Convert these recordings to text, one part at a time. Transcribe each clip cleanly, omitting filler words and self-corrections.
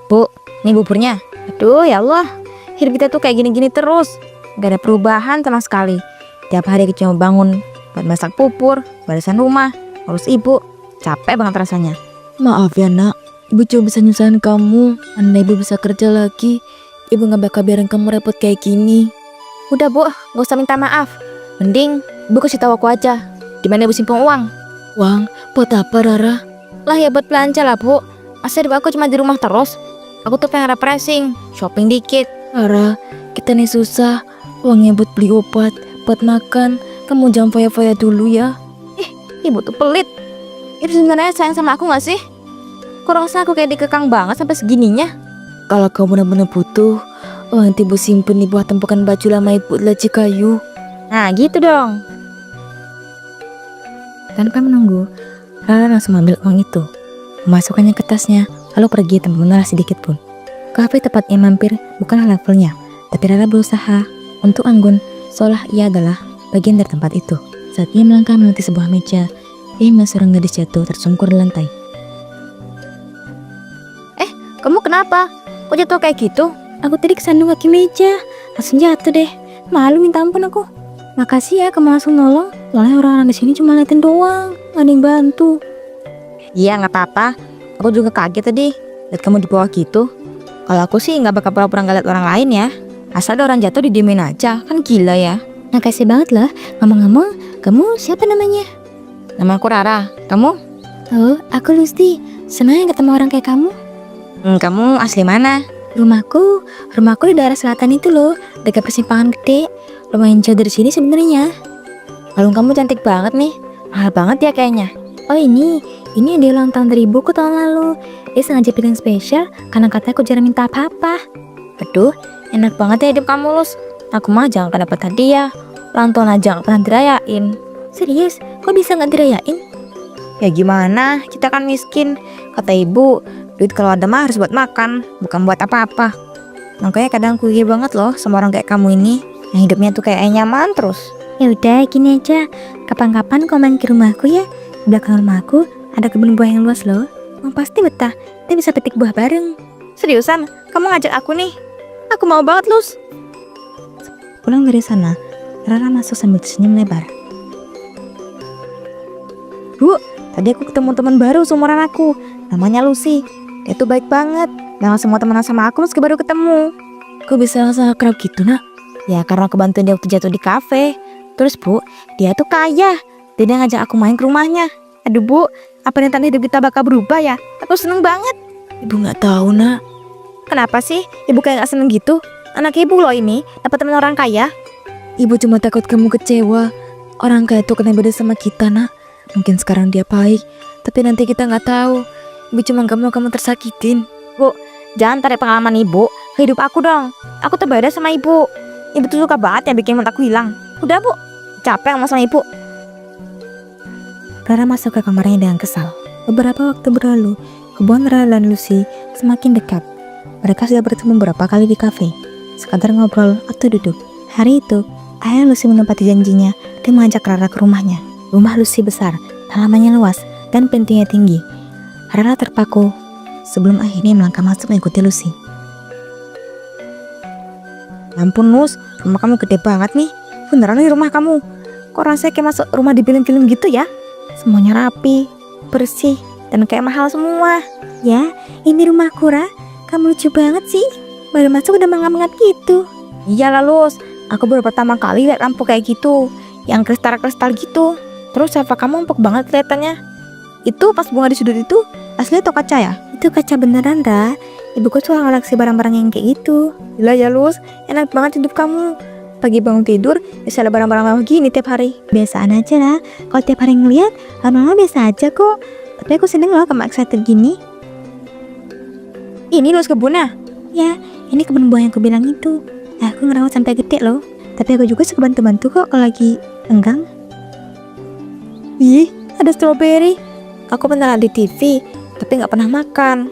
Bu, ini buburnya. Aduh ya Allah, hidup kita tuh kayak gini-gini terus. Gak ada perubahan sama sekali. Tiap hari aku cuma bangun buat masak pupur, barisan rumah, urus ibu. Capek banget rasanya. Maaf ya nak, ibu cuma bisa nyusahin kamu. Andai ibu bisa kerja lagi, ibu gak bakal biarin kamu repot kayak gini. Udah bu, gak usah minta maaf. Mending ibu kasih tahu aku aja di mana ibu simpan uang. Uang, buat apa Rara? Lah ya buat belanja lah bu. Masa hidup aku cuma di rumah terus. Aku tuh pengen refreshing, shopping dikit. Rara, kita nih susah. Uangnya buat beli obat, buat makan. Kamu jangan foya-foya dulu ya. Ibu tuh pelit. Itu sebenarnya sayang sama aku gak sih? Kurang rasa aku kayak dikekang banget sampai segininya. Kalau kamu benar-benar butuh, uang nanti ibu simpen nih buat tempukan baju lama ibu laci kayu. Nah gitu dong. Tanpa menunggu, Rara langsung ambil uang itu, memasukkannya ke tasnya, lalu pergi tanpa menoleh sedikit pun. Kafe tepatnya mampir bukanlah levelnya, tapi Rara berusaha untuk anggun seolah ia adalah bagian dari tempat itu. Saat ia melangkah menuju sebuah meja, ia melihat seorang gadis jatuh tersungkur di lantai. Kamu kenapa? Kok jatuh kayak gitu? Aku tadi kesandung kaki meja, langsung jatuh deh. Malu minta ampun aku. Makasih ya kamu langsung nolong. Soalnya orang-orang di sini cuma liatin doang, gak ada yang bantu. Iya nggak apa-apa. Aku juga kaget tadi lihat kamu di bawah gitu. Kalau aku sih nggak bakal pura-pura nggak lihat orang lain ya. Asal ada orang jatuh didiemin aja, kan gila ya. Makasih banget lah. Ngomong-ngomong, kamu siapa namanya? Nama aku Rara. Kamu? Oh, aku Lucy. Senang ketemu orang kayak kamu. Kamu asli mana? Rumahku di daerah selatan itu loh, dekat persimpangan gede. Lumayan jauh dari sini sebenarnya. Kalung kamu cantik banget nih. Mahal banget ya kayaknya. Oh ini ada ulang tahun dari ibuku tahun lalu. Dia sengaja pilih yang spesial karena katanya aku jarang minta apa-apa. Aduh, enak banget ya hidup kamu, Lus. Aku mah jangan dapat hadiah. Ulang tahun aja nggak pernah dirayain. Serius? Kok bisa nggak dirayain? Ya gimana? Kita kan miskin. Kata ibu, duit kalau ada mah harus buat makan, bukan buat apa-apa. Makanya kadang aku iri banget loh sama orang kayak kamu ini, yang hidupnya tuh kayak nyaman terus. Ya udah gini aja, kapan-kapan kau main ke rumahku ya. Di belakang rumahku ada kebun buah yang luas loh. Mau pasti betah, kita bisa petik buah bareng. Seriusan? Kamu ngajak aku nih? Aku mau banget, Lus. Pulang dari sana, Rara masuk sambil tersenyum lebar. Bu, tadi aku ketemu teman baru seumuran aku. Namanya Lucy. Dia tuh baik banget. Dan semua temenan sama aku meski baru ketemu. Kok bisa langsung akrab gitu nak? Ya karena aku bantuin dia waktu jatuh di kafe. Terus bu, dia tuh kaya. Dia ngajak aku main ke rumahnya. Aduh bu, apa nih tanda hidup kita bakal berubah ya? Aku seneng banget. Ibu nggak tahu nak. Kenapa sih ibu kayak gak seneng gitu? Anak ibu loh ini, dapat teman orang kaya. Ibu cuma takut kamu kecewa. Orang kaya itu kena beda sama kita nak. Mungkin sekarang dia baik, tapi nanti kita nggak tahu. Ibu cuma gak mau kamu tersakitin. Bu, jangan tarik pengalaman ibu ke hidup aku dong. Aku tuh beda sama ibu. Ibu tuh suka banget ya bikin mood aku hilang. Udah bu, capek sama ibu. Rara masuk ke kamarnya dengan kesal. Beberapa waktu berlalu, hubungan Rara dan Lucy semakin dekat. Mereka sudah bertemu beberapa kali di kafe, sekadar ngobrol atau duduk. Hari itu, ayah Lucy menepati janjinya dan mengajak Rara ke rumahnya. Rumah Lucy besar, halamannya luas, dan pintunya tinggi. Rara terpaku sebelum akhirnya melangkah masuk mengikuti Lucy. Ampun Lus, rumah kamu gede banget nih. Beneran nih rumah kamu. Kok rasanya kayak masuk rumah di film-film gitu ya? Semuanya rapi, bersih, dan kayak mahal semua. Ya, ini rumahku Ra. Kamu lucu banget sih. Baru masuk udah mengap-ngap gitu. Iya lah Lus, aku baru pertama kali lihat lampu kayak gitu, yang kristal-kristal gitu. Terus sofa kamu empuk banget kelihatannya. Itu pas bunga di sudut itu asli atau kaca ya? Itu kaca beneran Ra. Ibuku suka koleksi barang-barang yang kayak gitu. Gila ya Lus, enak banget hidup kamu. Pagi bangun tidur bisa ada barang-barang mewah gini tiap hari. Biasaan aja lah. Kalau tiap hari ngeliat, lama-lama biasa aja kok. Tapi aku seneng loh kamu excited gini. Ini Lus kebunnya? Ya, ini kebun buah yang aku bilang itu. Aku ngerawat sampai gede loh. Tapi aku juga suka bantu-bantu kok kalau lagi enggang. Ih, ada strawberry. Aku pernah lihat di TV, tapi nggak pernah makan.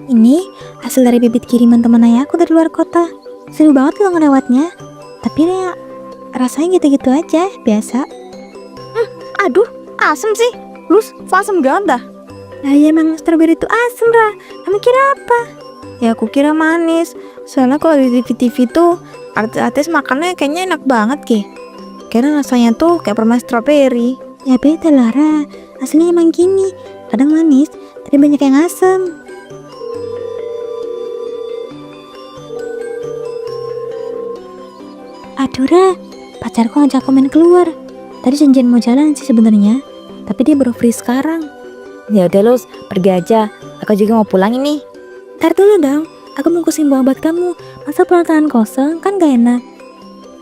Ini hasil dari bibit kiriman teman ayahku dari luar kota. Seru banget loh ngerawatnya. Tapi ya, rasanya gitu-gitu aja, biasa. Aduh, asem sih. Lus, kok asem ganda? Nah ya emang strawberry itu asem Ra. Kamu kira apa? Ya aku kira manis. Soalnya kalau di TV-TV tuh artis-artis makannya kayaknya enak banget Karena rasanya tuh kayak permen stroberi. Ya beda Lara, aslinya emang gini. Kadang manis, tapi banyak yang asam. Aduh Ra, pacarku ngajak aku main keluar. Tadi janjian mau jalan sih sebenarnya, tapi dia baru free sekarang. Ya udah Lus, pergi aja. Aku juga mau pulang ini. Ntar dulu dong, aku mau kusin buah buat kamu. Masa pulang tangan kosong kan gak enak.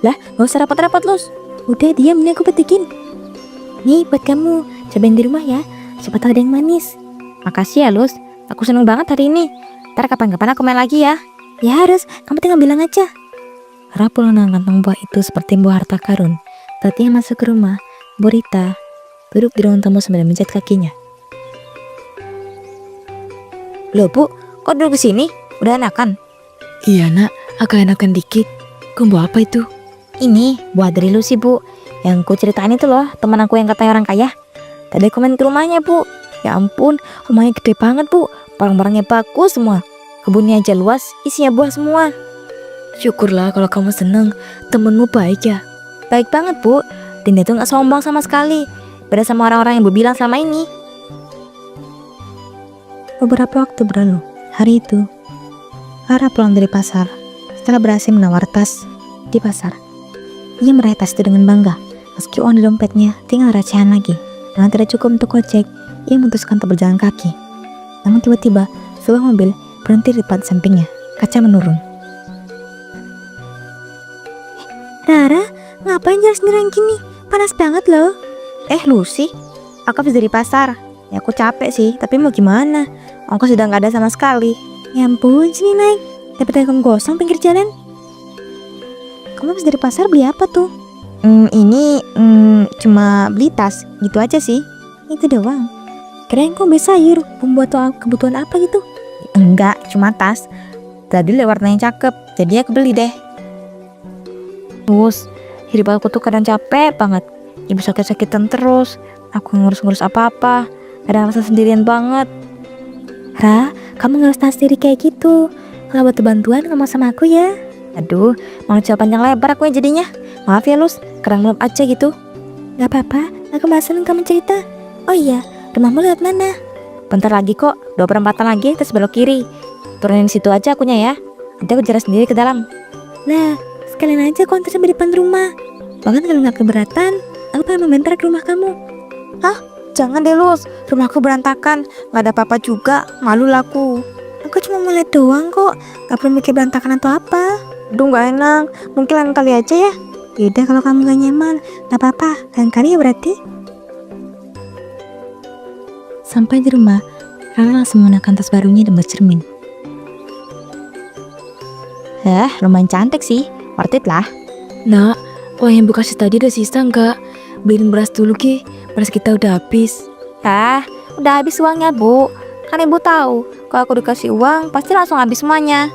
Lah, gak usah repot-repot Lus. Udah diam, nih aku petikin. Nih buat kamu, cobain di rumah ya. Siapa tahu ada yang manis. Makasih ya Lus, aku seneng banget hari ini. Ntar kapan-kapan aku main lagi ya. Ya harus, kamu tinggal bilang aja. Ra pulang dengan kantong buah itu seperti buah harta karun. Tati yang masuk ke rumah, Bu Rita duduk di ruang tamu sambil mencet kakinya. Loh Bu, kok duduk di sini? Udah enakan? Iya nak, agak enakan dikit. Kamu buah apa itu? Ini buah dari Lucy Bu. Yang ku ceritain itu loh, teman aku yang katanya orang kaya. Tadi aku main ke rumahnya Bu. Ya ampun, rumahnya gede banget Bu. Barang-barangnya bagus semua. Kebunnya aja luas, isinya buah semua. Syukurlah kalau kamu seneng, temenmu baik ya. Baik banget Bu. Dinda tuh gak sombong sama sekali. Beda sama orang-orang yang Bu bilang selama ini. Beberapa waktu berlalu, hari itu Lara pulang dari pasar setelah berhasil menawar tas di pasar. Ia meraih tas itu dengan bangga, meski uang di dompetnya tinggal recehan lagi. Karena tidak cukup untuk gojek, ia memutuskan untuk berjalan kaki. Namun tiba-tiba sebuah mobil berhenti di depan sampingnya. Kaca menurun. Rara, ngapain jalan sendirian gini? Panas banget loh. Lucy, aku habis dari pasar. Ya aku capek sih, tapi mau gimana? Ongkos sudah gak ada sama sekali. Ya ampun, sini naik. Daripada kamu gosong pinggir jalan. Kamu habis dari pasar beli apa tuh? Ini cuma beli tas, gitu aja sih. Itu doang. Kirain kamu beli sayur, pembuat kebutuhan apa gitu? Enggak, cuma tas. Tadi lihat warnanya cakep, jadi aku beli deh. Terus, hidup aku tuh kadang capek banget. Ibu sakit-sakitan terus. Aku ngurus-ngurus apa-apa. Kadang rasa sendirian banget. Ra, kamu gak harus tahan sendiri kayak gitu. Kalau butuh bantuan ngomong sama aku ya. Aduh, mau cerita panjang lebar aku jadinya. Maaf ya Lus, kadang belum aja gitu. Gak apa-apa, aku malah seneng kamu cerita. Oh iya, rumahmu lewat mana? Bentar lagi kok, 2 perempatan lagi terus belok kiri. Turunin situ aja akunya ya. Nanti aku jalan sendiri ke dalam. Nah, sekalian aja konter sampai depan rumah. Bahkan kalau gak keberatan, aku pengen membentar ke rumah kamu. Hah? Jangan deh Lus, rumahku berantakan. Gak ada apa-apa juga, malu laku. Aku cuma mau lihat doang kok, gak perlu mikir berantakan atau apa. Aduh gak enak, mungkin lain kali aja ya. Yaudah kalau kamu gak nyaman, gak apa-apa, lain kali ya berarti. Sampai di rumah, Rara langsung menggunakan tas barunya dan bercermin. Lumayan cantik sih, worth it lah. Nak, uang yang Bu kasih tadi udah sisa nggak? Beliin beras dulu Ki, beras kita udah habis. Udah habis uangnya Bu. Kan Ibu tahu, kalau aku dikasih uang pasti langsung habis semuanya.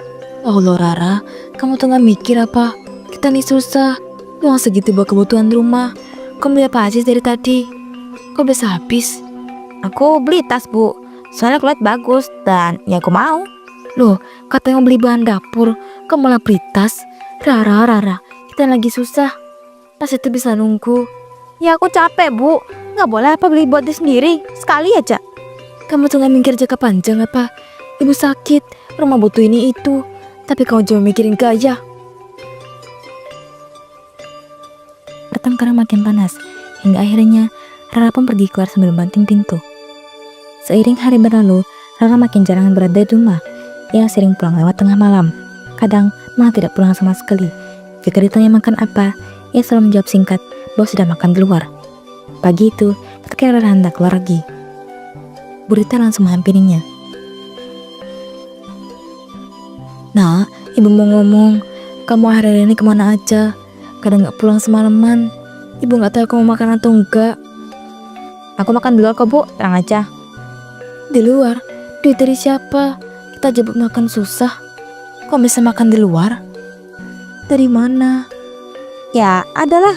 Allah Rara, kamu tuh gak mikir apa? Kita nih susah, uang segitu buat kebutuhan rumah. Kamu beli apa aja dari tadi? Kok bisa habis? Aku beli tas Bu, soalnya aku lihat bagus dan ya aku mau. Loh, katanya mau beli bahan dapur, kamu malah beli tas? Rara, kita lagi susah. Tas itu bisa nunggu. Ya aku capek Bu, gak boleh apa beli buat diri sendiri, sekali aja. Kamu tuh gak mikir jangka panjang apa? Ibu sakit, rumah butuh ini itu. Tapi kamu cuma mikirin gaya. Pertengkaran makin panas, hingga akhirnya Rara pun pergi keluar sambil membanting pintu. Seiring hari berlalu, Rara makin jarang berada di rumah. Ia sering pulang lewat tengah malam. Kadang malah tidak pulang sama sekali. Jika ditanya makan apa, ia selalu menjawab singkat bahwa sudah makan di luar. Pagi itu, ketika Rara hendak keluar lagi, Bu Rita langsung menghampirinya. Nah, ibu mau ngomong, kamu hari ini kemana aja? Kadang gak pulang semalaman. Ibu gak tahu kamu makan atau enggak. Aku makan di luar kok Bu, tenang aja. Di luar? Duit dari siapa? Kita aja makan susah. Kok bisa makan di luar? Dari mana? Ya adalah,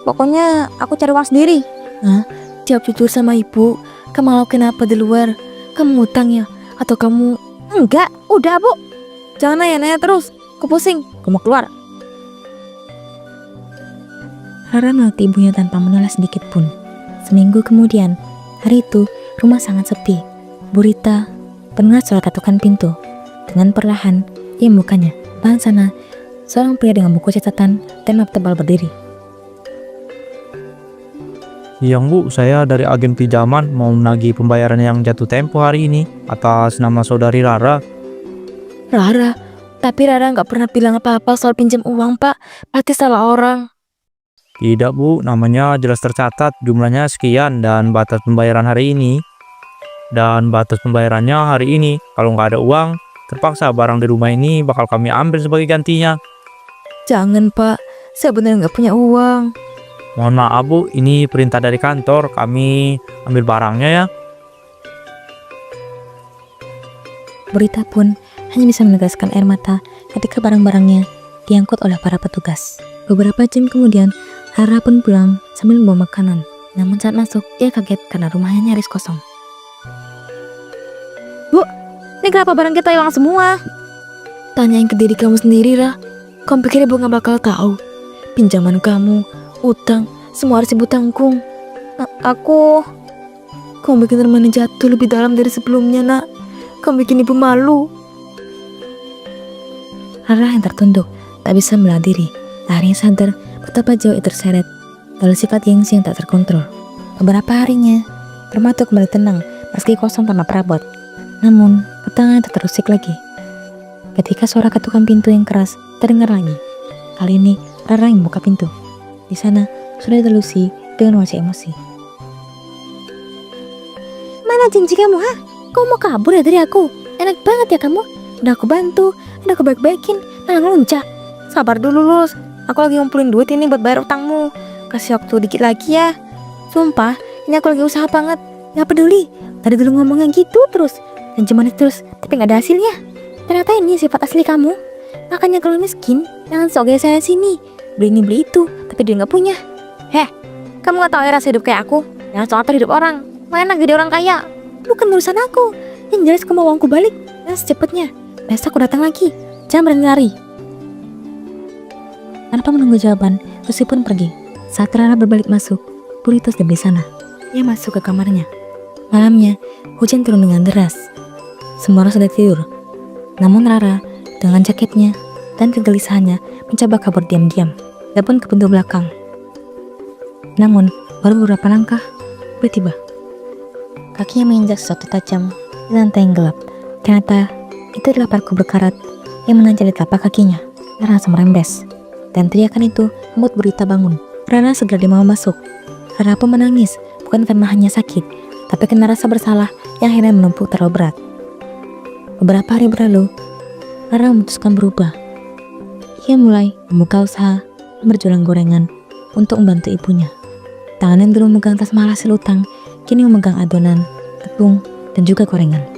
pokoknya aku cari uang sendiri. Hah? Jawab jujur sama ibu. Kamu lakuin apa di luar? Kamu ngutang ya? Atau kamu... Enggak, udah Bu. Jangan nanya-nanya terus. Aku pusing. Aku mau keluar. Rara melewati ibunya tanpa menoleh sedikit pun. Seminggu kemudian, hari itu rumah sangat sepi. Bu Rita mendengar suara ketukan pintu. Dengan perlahan, ia membukanya. Bahan sana, seorang pria dengan buku catatan dan map tebal berdiri. Iya Bu, saya dari agen pinjaman mau menagih pembayaran yang jatuh tempo hari ini atas nama saudari Rara. Rara, tapi Rara nggak pernah bilang apa-apa soal pinjam uang, Pak. Pasti salah orang. Tidak Bu, namanya jelas tercatat jumlahnya sekian dan batas pembayaran hari ini. Dan batas pembayarannya hari ini. Kalau nggak ada uang, terpaksa barang di rumah ini bakal kami ambil sebagai gantinya. Jangan, Pak. Saya benar nggak punya uang. Mohon maaf Bu, ini perintah dari kantor. Kami ambil barangnya ya. Bu Rita pun hanya bisa menegaskan air mata ketika barang-barangnya diangkut oleh para petugas. Beberapa jam kemudian, Rara pun pulang sambil membawa makanan. Namun saat masuk, ia kaget karena rumahnya nyaris kosong. Bu, ini kenapa barang kita hilang semua? Tanyain ke diri kamu sendiri, Ra. Kamu pikir ibu nggak bakal tahu? Pinjaman kamu, utang, semua harus ibu tanggung. Aku... Kamu bikin rumahnya jatuh lebih dalam dari sebelumnya, nak. Kamu bikin ibu malu. Rara yang tertunduk, tak bisa menahan diri. Akhirnya sadar betapa jauh ia terseret lalu sifat gengsi yang tak terkontrol. Beberapa harinya, rumah itu kembali tenang meski kosong tanpa perabot. Namun, ketangan tak terusik lagi. Ketika suara ketukan pintu yang keras terdengar lagi. Kali ini, Rara yang membuka pintu. Di sana, sudah ada Lucy dengan wajah emosi. Mana janji kamu, ha? Kamu mau kabur ya dari aku? Enak banget ya kamu. Udah aku bantu, udah aku baik-baikin, malah ngelunca. Sabar dulu, Lus. Aku lagi ngumpulin duit ini buat bayar utangmu. Kasih waktu dikit lagi ya. Sumpah, ini aku lagi usaha banget. Gak peduli, tadi dulu ngomongnya gitu terus. Dan cuman terus, tapi gak ada hasilnya. Ternyata ini sifat asli kamu. Makanya kalau miskin, jangan sok gaya saya sini. Beli ini beli itu, tapi dia gak punya. Heh, kamu gak tahu ya rasa hidup kayak aku. Jangan sok atur hidup orang. Mana jadi orang kaya? Bukan urusan aku. Yang jelas kamu mau uangku balik. Dan secepatnya, besok aku datang lagi. Jangan berani lari. Tanpa menunggu jawaban, Lucy pun pergi. Saat Rara berbalik masuk, Bu Rita sudah di sana. Ia masuk ke kamarnya. Malamnya, hujan turun dengan deras. Semua orang sudah tidur. Namun Rara, dengan jaketnya dan kegelisahannya, mencoba kabur diam-diam, walaupun ke pintu belakang. Namun, baru beberapa langkah, tiba-tiba kakinya menginjak sesuatu tajam di lantai yang gelap. Ternyata, itu adalah parku berkarat yang menancap di telapak kakinya. Rara langsung merembes. Dan teriakan itu membuat Bu Rita bangun. Rara segera dibawa masuk. Rara pun menangis, bukan karena hanya sakit, tapi karena rasa bersalah yang akhirnya menumpuk terlalu berat. Beberapa hari berlalu, Rara memutuskan berubah. Ia mulai membuka usaha berjualan gorengan untuk membantu ibunya. Tangan yang dulu memegang tas mahal hasil utang, kini memegang adonan, tepung, dan juga gorengan.